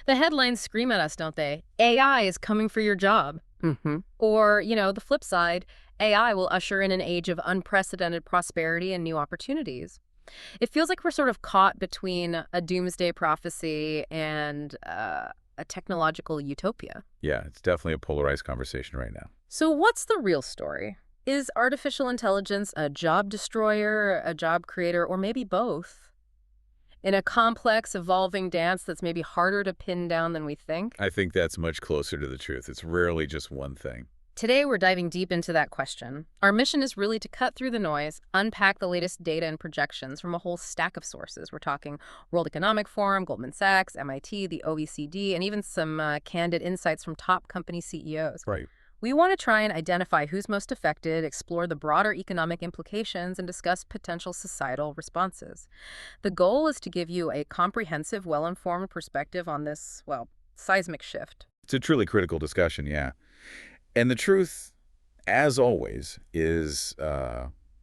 The headlines scream at us, don't they? AI is coming for your job. Hmm. Or, the flip side, AI will usher in an age of unprecedented prosperity and new opportunities. It feels like we're sort of caught between a doomsday prophecy and a technological utopia. Yeah, it's definitely a polarized conversation right now. So what's the real story? Is artificial intelligence a job destroyer, a job creator, or maybe both? In a complex, evolving dance that's maybe harder to pin down than we think? I think that's much closer to the truth. It's rarely just one thing. Today, we're diving deep into that question. Our mission is really to cut through the noise, unpack the latest data and projections from a whole stack of sources. We're talking World Economic Forum, Goldman Sachs, MIT, the OECD, and even some candid insights from top company CEOs. Right. We want to try and identify who's most affected, explore the broader economic implications, and discuss potential societal responses. The goal is to give you a comprehensive, well-informed perspective on this, seismic shift. It's a truly critical discussion, yeah. And the truth, as always, is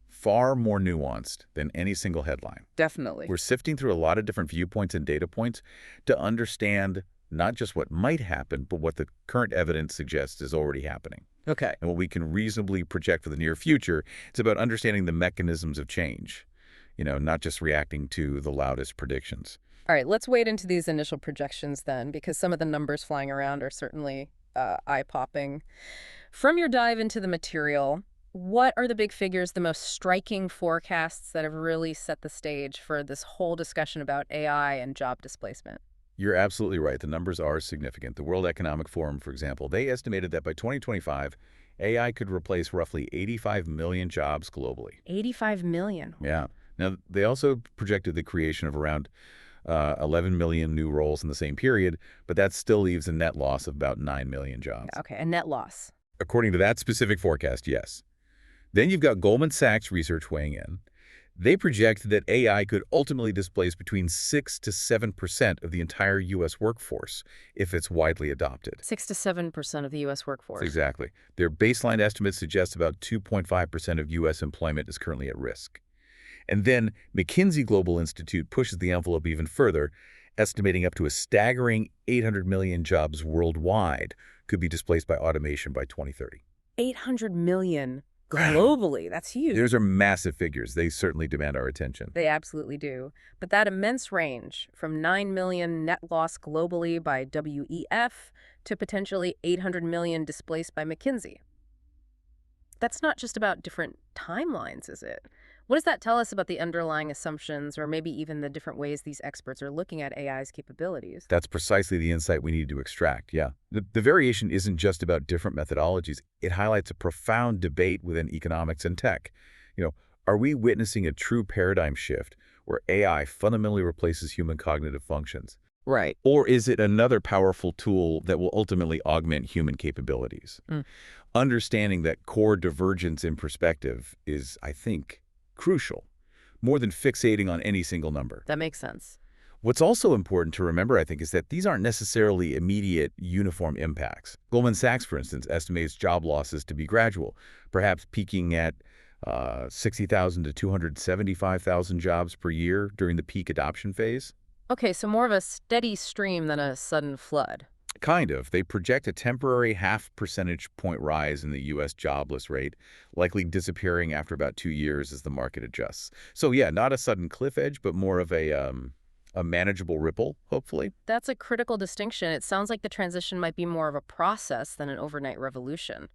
far more nuanced than any single headline. Definitely. We're sifting through a lot of different viewpoints and data points to understand not just what might happen, but what the current evidence suggests is already happening. Okay. And what we can reasonably project for the near future. It's about understanding the mechanisms of change, not just reacting to the loudest predictions. All right, let's wade into these initial projections then, because some of the numbers flying around are certainly eye-popping. From your dive into the material, what are the big figures, the most striking forecasts that have really set the stage for this whole discussion about AI and job displacement? You're absolutely right. The numbers are significant. The World Economic Forum, for example, they estimated that by 2025, AI could replace roughly 85 million jobs globally. 85 million. Yeah. Now, they also projected the creation of around 11 million new roles in the same period, but that still leaves a net loss of about 9 million jobs. Okay, a net loss. According to that specific forecast, yes. Then you've got Goldman Sachs research weighing in. They project that AI could ultimately displace between 6 to 7% of the entire U.S. workforce if it's widely adopted. 6 to 7% of the U.S. workforce. Exactly. Their baseline estimates suggest about 2.5% of U.S. employment is currently at risk. And then McKinsey Global Institute pushes the envelope even further, estimating up to a staggering 800 million jobs worldwide could be displaced by automation by 2030. 800 million globally. That's huge. Those are massive figures. They certainly demand our attention. They absolutely do. But that immense range, from 9 million net loss globally by WEF to potentially 800 million displaced by McKinsey. That's not just about different timelines, is it? What does that tell us about the underlying assumptions or maybe even the different ways these experts are looking at AI's capabilities? That's precisely the insight we need to extract, yeah. The variation isn't just about different methodologies. It highlights a profound debate within economics and tech. Are we witnessing a true paradigm shift where AI fundamentally replaces human cognitive functions? Right. Or is it another powerful tool that will ultimately augment human capabilities? Understanding that core divergence in perspective is, I think, crucial, more than fixating on any single number. That makes sense. What's also important to remember, I think, is that these aren't necessarily immediate, uniform impacts. Goldman Sachs, for instance, estimates job losses to be gradual, perhaps peaking at 60,000 to 275,000 jobs per year during the peak adoption phase. Okay, so more of a steady stream than a sudden flood. Kind of. They project a temporary half percentage point rise in the U.S. jobless rate, likely disappearing after about 2 years as the market adjusts. So yeah, not a sudden cliff edge, but more of a manageable ripple, hopefully. That's a critical distinction. It sounds like the transition might be more of a process than an overnight revolution.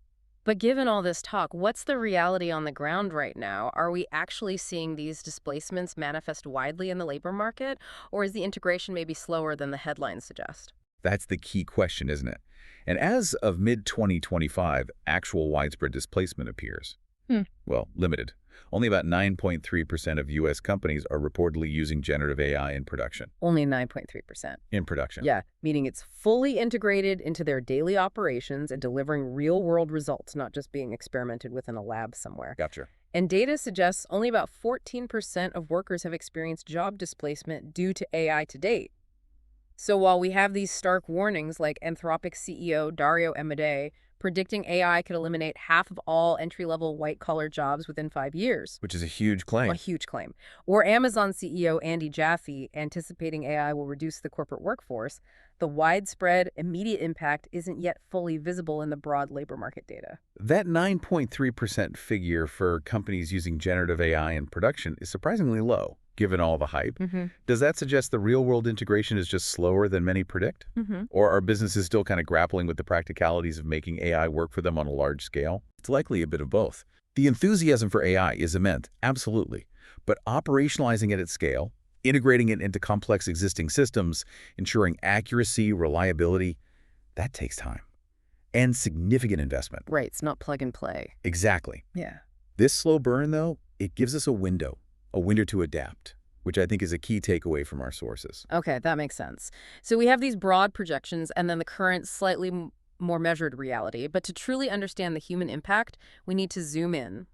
But given all this talk, what's the reality on the ground right now? Are we actually seeing these displacements manifest widely in the labor market, or is the integration maybe slower than the headlines suggest? That's the key question, isn't it? And as of mid-2025, actual widespread displacement appears. Well, limited. Only about 9.3% of U.S. companies are reportedly using generative AI in production. Only 9.3%. In production. Yeah, meaning it's fully integrated into their daily operations and delivering real-world results, not just being experimented with in a lab somewhere. Gotcha. And data suggests only about 14% of workers have experienced job displacement due to AI to date. So while we have these stark warnings like Anthropic CEO Dario Amodei predicting AI could eliminate half of all entry-level white-collar jobs within 5 years. Which is a huge A claim. huge claim. Or Amazon CEO Andy Jassy anticipating AI will reduce the corporate workforce. The widespread, immediate impact isn't yet fully visible in the broad labor market data. That 9.3% figure for companies using generative AI in production is surprisingly low, given all the hype. Does that suggest the real-world integration is just slower than many predict? Or are businesses still kind of grappling with the practicalities of making AI work for them on a large scale? It's likely a bit of both. The enthusiasm for AI is immense, absolutely. But operationalizing it at scale, integrating it into complex existing systems, ensuring accuracy, reliability, that takes time. And significant investment. Right, it's not plug and play. Exactly. Yeah. This slow burn, though, it gives us a window to adapt, which I think is a key takeaway from our sources. Okay, that makes sense. So we have these broad projections and then the current slightly more measured reality. But to truly understand the human impact, we need to zoom in.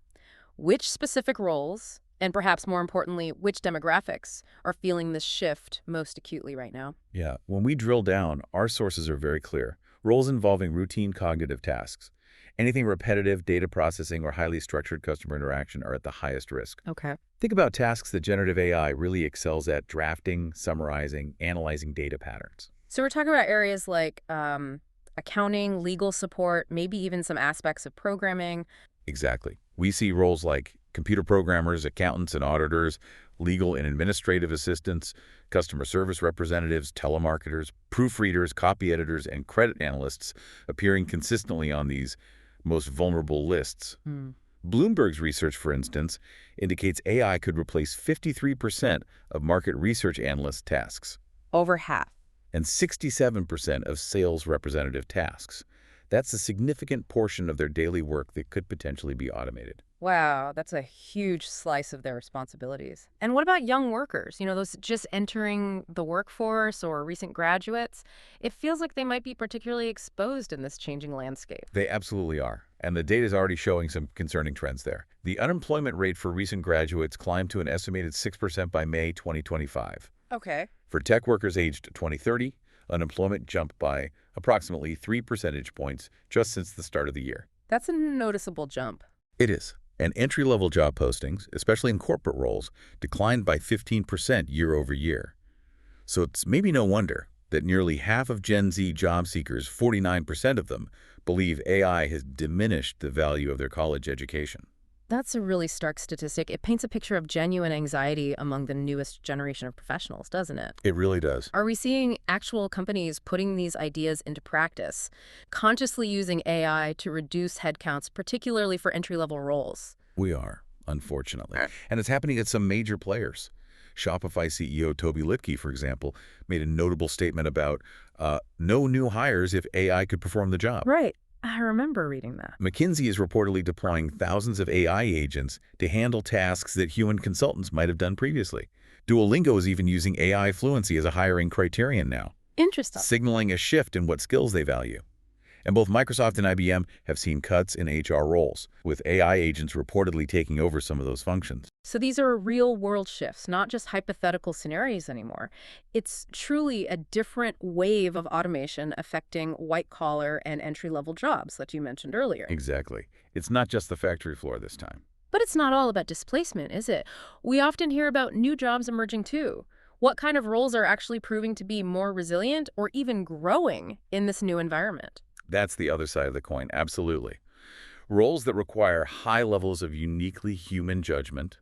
Which specific roles, and perhaps more importantly, which demographics are feeling this shift most acutely right now? Yeah, when we drill down, our sources are very clear. Roles involving routine cognitive tasks. Anything repetitive, data processing, or highly structured customer interaction are at the highest risk. Okay. Think about tasks that generative AI really excels at: drafting, summarizing, analyzing data patterns. So we're talking about areas like accounting, legal support, maybe even some aspects of programming. Exactly. We see roles like computer programmers, accountants and auditors, legal and administrative assistants, customer service representatives, telemarketers, proofreaders, copy editors, and credit analysts appearing consistently on these most vulnerable lists. Bloomberg's research, for instance, indicates AI could replace 53% of market research analyst tasks Over half. and 67% of sales representative tasks. That's a significant portion of their daily work that could potentially be automated. Wow, that's a huge slice of their responsibilities. And what about young workers? You know, those just entering the workforce or recent graduates? It feels like they might be particularly exposed in this changing landscape. They absolutely are, and the data is already showing some concerning trends there. The unemployment rate for recent graduates climbed to an estimated 6% by May 2025. Okay. For tech workers aged 20-30, unemployment jumped by approximately 3 percentage points just since the start of the year. That's a noticeable jump. It is. And entry-level job postings, especially in corporate roles, declined by 15% year over year. So it's maybe no wonder that nearly half of Gen Z job seekers, 49% of them, believe AI has diminished the value of their college education. That's a really stark statistic. It paints a picture of genuine anxiety among the newest generation of professionals, doesn't it? It really does. Are we seeing actual companies putting these ideas into practice, consciously using AI to reduce headcounts, particularly for entry-level roles? We are, unfortunately. And it's happening at some major players. Shopify CEO Toby Lipke, for example, made a notable statement about no new hires if AI could perform the job. Right. I remember reading that. McKinsey is reportedly deploying thousands of AI agents to handle tasks that human consultants might have done previously. Duolingo is even using AI fluency as a hiring criterion now, Interesting. signaling a shift in what skills they value. And both Microsoft and IBM have seen cuts in HR roles, with AI agents reportedly taking over some of those functions. So these are real-world shifts, not just hypothetical scenarios anymore. It's truly a different wave of automation affecting white-collar and entry-level jobs that you mentioned earlier. Exactly. It's not just the factory floor this time. But it's not all about displacement, is it? We often hear about new jobs emerging too. What kind of roles are actually proving to be more resilient or even growing in this new environment? That's the other side of the coin, absolutely. Roles that require high levels of uniquely human judgment,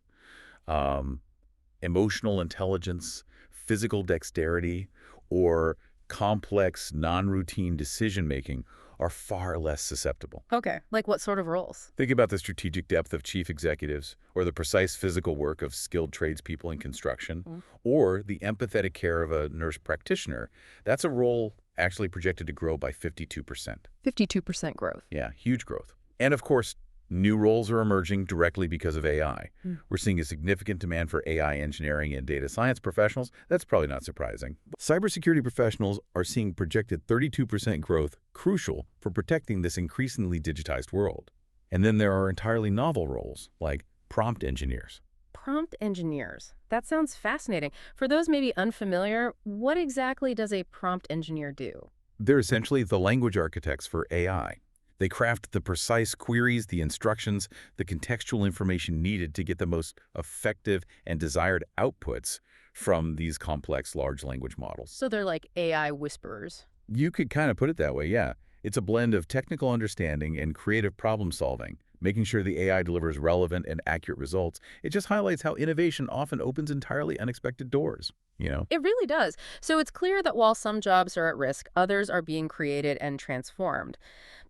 emotional intelligence, physical dexterity, or complex, non-routine decision-making are far less susceptible. Okay, like what sort of roles? Think about the strategic depth of chief executives, or the precise physical work of skilled tradespeople in construction, or the empathetic care of a nurse practitioner. That's a role actually projected to grow by 52%. 52% growth. Yeah, huge growth. And of course, new roles are emerging directly because of AI. We're seeing a significant demand for AI engineering and data science professionals. That's probably not surprising. Cybersecurity professionals are seeing projected 32% growth, crucial for protecting this increasingly digitized world. And then there are entirely novel roles, like prompt engineers. Prompt engineers. That sounds fascinating. For those maybe unfamiliar, what exactly does a prompt engineer do? They're essentially the language architects for AI. They craft the precise queries, the instructions, the contextual information needed to get the most effective and desired outputs from these complex large language models. So they're like AI whisperers. You could kind of put it that way, yeah. It's a blend of technical understanding and creative problem solving, making sure the AI delivers relevant and accurate results. It just highlights how innovation often opens entirely unexpected doors, you know? It really does. So it's clear that while some jobs are at risk, others are being created and transformed.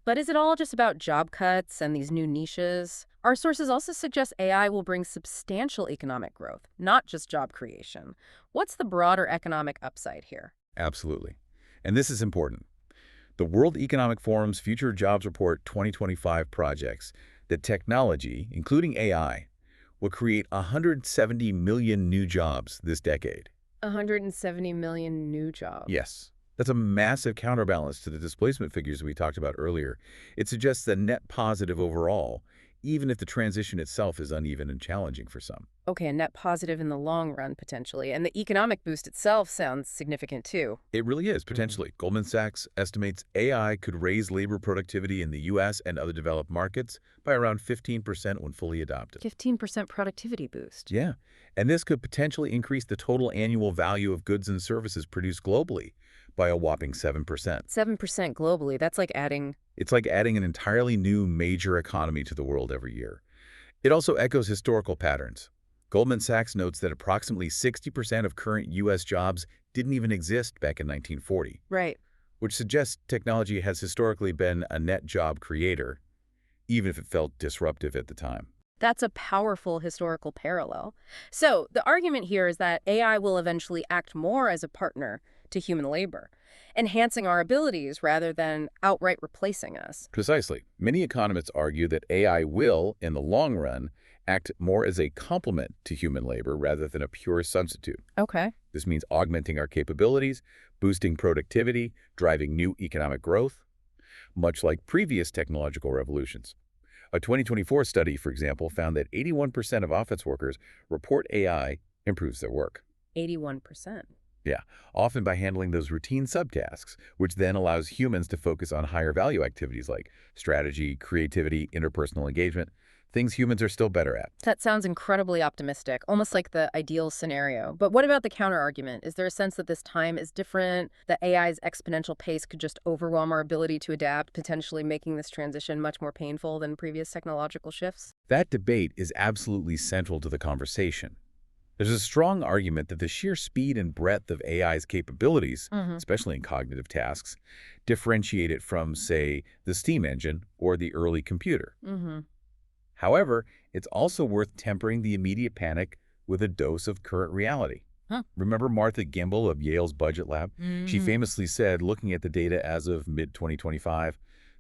But is it all just about job cuts and these new niches? Our sources also suggest AI will bring substantial economic growth, not just job creation. What's the broader economic upside here? Absolutely. And this is important. The World Economic Forum's Future Jobs Report 2025 projects that technology, including AI, will create 170 million new jobs this decade. 170 million new jobs. Yes, that's a massive counterbalance to the displacement figures we talked about earlier. It suggests a net positive overall, even if the transition itself is uneven and challenging for some. Okay, a net positive in the long run, potentially. And the economic boost itself sounds significant, too. It really is, potentially. Goldman Sachs estimates AI could raise labor productivity in the U.S. and other developed markets by around 15% when fully adopted. 15% productivity boost. Yeah, and this could potentially increase the total annual value of goods and services produced globally by a whopping 7%. 7% globally, that's like adding. It's like adding an entirely new major economy to the world every year. It also echoes historical patterns. Goldman Sachs notes that approximately 60% of current U.S. jobs didn't even exist back in 1940, Right. which suggests technology has historically been a net job creator, even if it felt disruptive at the time. That's a powerful historical parallel. So the argument here is that AI will eventually act more as a partner to human labor, enhancing our abilities rather than outright replacing us. Precisely. Many economists argue that AI will, in the long run, act more as a complement to human labor rather than a pure substitute. Okay. This means augmenting our capabilities, boosting productivity, driving new economic growth, much like previous technological revolutions. A 2024 study, for example, found that 81% of office workers report AI improves their work. 81%. Yeah, often by handling those routine subtasks, which then allows humans to focus on higher value activities like strategy, creativity, interpersonal engagement, things humans are still better at. That sounds incredibly optimistic, almost like the ideal scenario. But what about the counterargument? Is there a sense that this time is different, that AI's exponential pace could just overwhelm our ability to adapt, potentially making this transition much more painful than previous technological shifts? That debate is absolutely central to the conversation. There's a strong argument that the sheer speed and breadth of AI's capabilities, especially in cognitive tasks, differentiate it from, say, the steam engine or the early computer. However, it's also worth tempering the immediate panic with a dose of current reality. Remember Martha Gimbel of Yale's Budget Lab? She famously said, looking at the data as of mid-2025,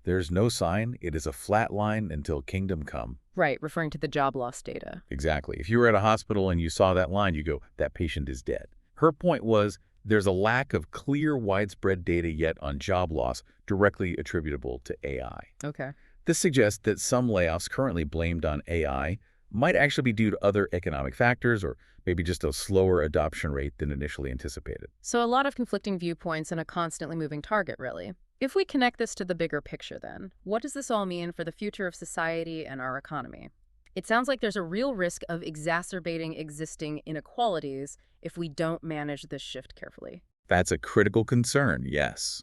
there's no sign, it is a flat line until kingdom come. Right, referring to the job loss data. Exactly. If you were at a hospital and you saw that line, you go, that patient is dead. Her point was there's a lack of clear, widespread data yet on job loss directly attributable to AI. Okay. This suggests that some layoffs currently blamed on AI might actually be due to other economic factors or maybe just a slower adoption rate than initially anticipated. So a lot of conflicting viewpoints and a constantly moving target, really. If we connect this to the bigger picture, then, what does this all mean for the future of society and our economy? It sounds like there's a real risk of exacerbating existing inequalities if we don't manage this shift carefully. That's a critical concern, yes.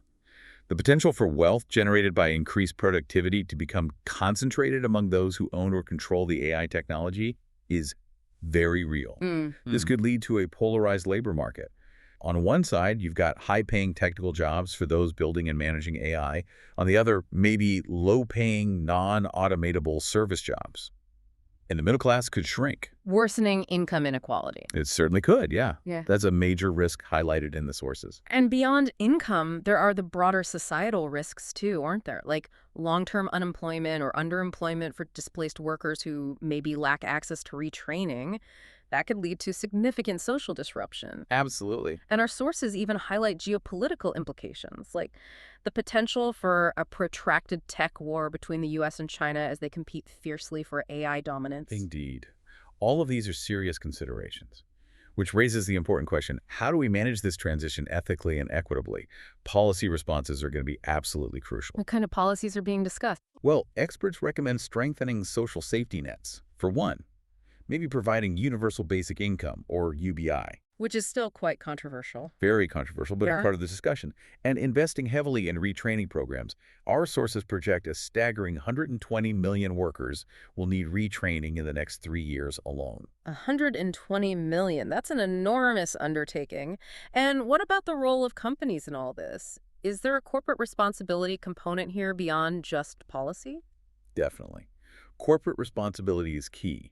The potential for wealth generated by increased productivity to become concentrated among those who own or control the AI technology is very real. This could lead to a polarized labor market. On one side, you've got high-paying technical jobs for those building and managing AI. On the other, maybe low-paying, non-automatable service jobs. And the middle class could shrink. Worsening income inequality. It certainly could, yeah. Yeah. That's a major risk highlighted in the sources. And beyond income, there are the broader societal risks too, aren't there? Like long-term unemployment or underemployment for displaced workers who maybe lack access to retraining. That could lead to significant social disruption. Absolutely. And our sources even highlight geopolitical implications, like the potential for a protracted tech war between the U.S. and China as they compete fiercely for AI dominance. Indeed. All of these are serious considerations, which raises the important question, how do we manage this transition ethically and equitably? Policy responses are going to be absolutely crucial. What kind of policies are being discussed? Well, experts recommend strengthening social safety nets. For one, maybe providing universal basic income, or UBI. Which is still quite controversial. Very controversial, but Yeah. part of the discussion. And investing heavily in retraining programs. Our sources project a staggering 120 million workers will need retraining in the next 3 years alone. 120 million. That's an enormous undertaking. And what about the role of companies in all this? Is there a corporate responsibility component here beyond just policy? Definitely. Corporate responsibility is key.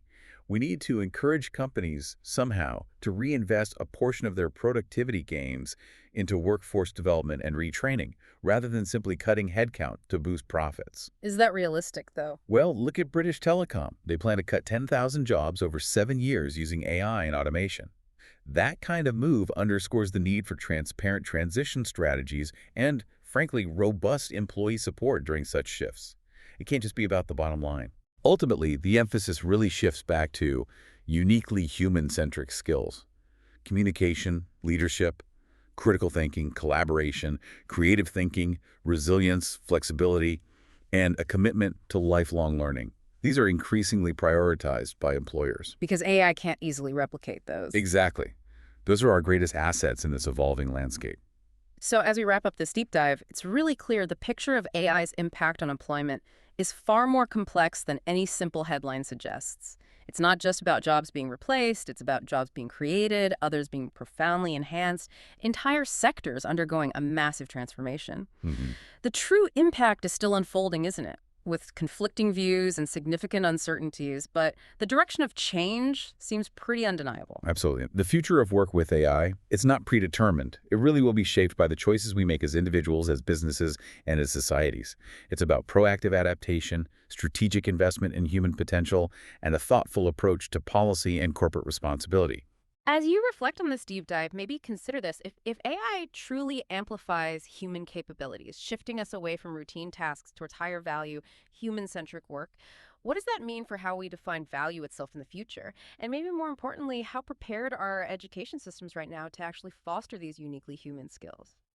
We need to encourage companies somehow to reinvest a portion of their productivity gains into workforce development and retraining, rather than simply cutting headcount to boost profits. Is that realistic, though? Well, look at British Telecom. They plan to cut 10,000 jobs over 7 years using AI and automation. That kind of move underscores the need for transparent transition strategies and, frankly, robust employee support during such shifts. It can't just be about the bottom line. Ultimately, the emphasis really shifts back to uniquely human-centric skills: communication, leadership, critical thinking, collaboration, creative thinking, resilience, flexibility, and a commitment to lifelong learning. These are increasingly prioritized by employers. Because AI can't easily replicate those. Exactly. Those are our greatest assets in this evolving landscape. So as we wrap up this deep dive, it's really clear the picture of AI's impact on employment is far more complex than any simple headline suggests. It's not just about jobs being replaced, it's about jobs being created, others being profoundly enhanced, entire sectors undergoing a massive transformation. Mhm. The true impact is still unfolding, isn't it? With conflicting views and significant uncertainties, but the direction of change seems pretty undeniable. Absolutely. The future of work with AI, it's not predetermined. It really will be shaped by the choices we make as individuals, as businesses, and as societies. It's about proactive adaptation, strategic investment in human potential, and a thoughtful approach to policy and corporate responsibility. As you reflect on this deep dive, maybe consider this. If AI truly amplifies human capabilities, shifting us away from routine tasks towards higher value, human-centric work, what does that mean for how we define value itself in the future? And maybe more importantly, how prepared are our education systems right now to actually foster these uniquely human skills?